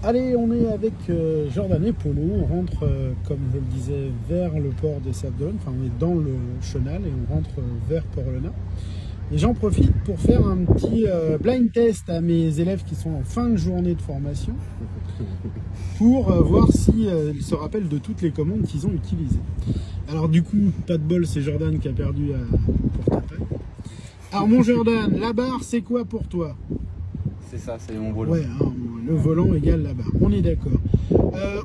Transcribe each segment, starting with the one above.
Allez, on est avec Jordan et Polo. On rentre, comme je le disais, vers le port des Sables-d'Olonne. Enfin, on est dans le chenal et on rentre vers Port-Olona. Et j'en profite pour faire un petit blind test à mes élèves qui sont en fin de journée de formation pour voir s'ils se rappellent de toutes les commandes qu'ils ont utilisées. Alors du coup, pas de bol, c'est Jordan qui a perdu pour ta taille. Alors mon Jordan, la barre, c'est quoi pour toi? C'est ça, c'est mon volant. Ouais, hein, le volant égale la barre, on est d'accord.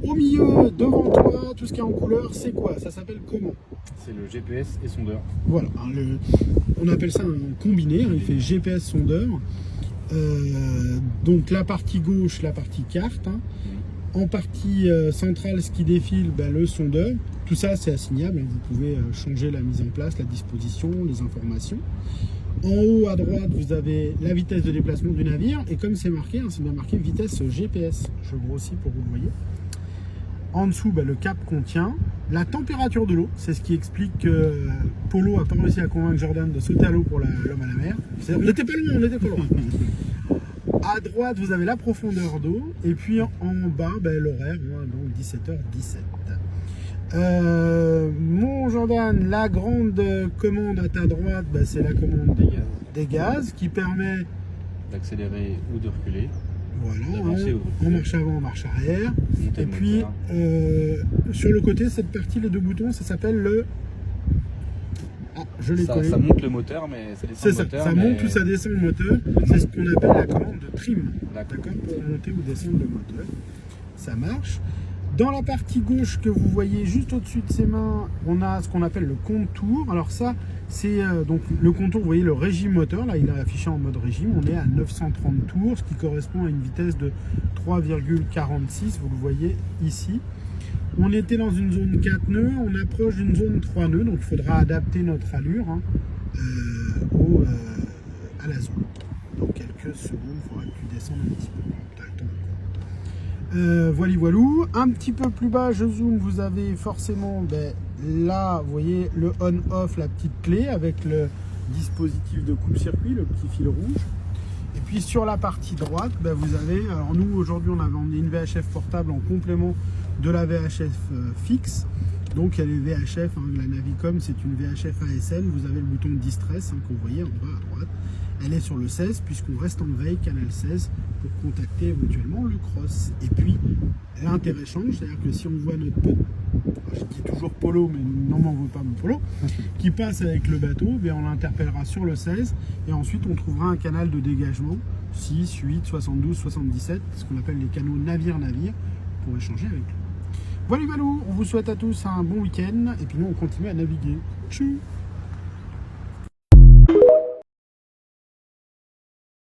Au milieu, devant toi, tout ce qui est en couleur, c'est quoi? Ça s'appelle comment? C'est le GPS et sondeur. Voilà, hein, on appelle ça un combiné, hein, il fait GPS sondeur. Donc la partie gauche, la partie carte. Hein. En partie centrale, ce qui défile, le sondeur. Tout ça, c'est assignable. Hein. Vous pouvez changer la mise en place, la disposition, les informations. En haut à droite, vous avez la vitesse de déplacement du navire. Et comme c'est marqué, hein, c'est bien marqué vitesse GPS. Je grossis pour que vous le voyez. En dessous, le cap contient la température de l'eau. C'est ce qui explique que Polo n'a pas réussi à convaincre Jordan de sauter à l'eau pour l'homme à la mer. On n'était pas loin, on n'était pas loin. À droite, vous avez la profondeur d'eau. Et puis en bas, l'horaire, donc 17h17. Mon Jordan, la grande commande à ta droite, c'est la commande des gaz qui permet d'accélérer ou de reculer. Voilà, en marche avant, en marche arrière. Monter et puis sur le côté, cette partie, les deux boutons, ça s'appelle le... Ah, je l'ai collé. Ça monte le moteur, mais ça descend le moteur. Ça monte ou ça descend le moteur. C'est ce qu'on appelle la commande de trim. D'accord, pour monter ou descendre le moteur. Ça marche. Dans la partie gauche que vous voyez juste au-dessus de ses mains, on a ce qu'on appelle le contour. Alors ça, c'est donc le contour, vous voyez le régime moteur, là il est affiché en mode régime, on est à 930 tours, ce qui correspond à une vitesse de 3,46, vous le voyez ici. On était dans une zone 4 nœuds, on approche d'une zone 3 nœuds, donc il faudra adapter notre allure à la zone. Dans quelques secondes, il faudra que tu descendes un petit peu. Tu as le temps. Voilou. Un petit peu plus bas, je zoome, vous avez forcément là, vous voyez le on-off, la petite clé avec le dispositif de coupe-circuit, le petit fil rouge. Et puis sur la partie droite, vous avez, alors nous aujourd'hui on avait emmené une VHF portable en complément de la VHF fixe. Donc il y a les VHF, la Navicom c'est une VHF ASL, vous avez le bouton Distress que vous voyez en bas à droite. Elle est sur le 16 puisqu'on reste en veille canal 16 pour contacter éventuellement le cross. Et puis l'interéchange, c'est-à-dire que si on voit notre pote, je dis toujours Polo mais non m'en veut pas mon Polo, qui passe avec le bateau, on l'interpellera sur le 16 et ensuite on trouvera un canal de dégagement 6, 8, 72, 77, ce qu'on appelle les canaux navire-navire pour échanger avec lui. Voilà, on vous souhaite à tous un bon week-end et puis nous on continue à naviguer. Tchou.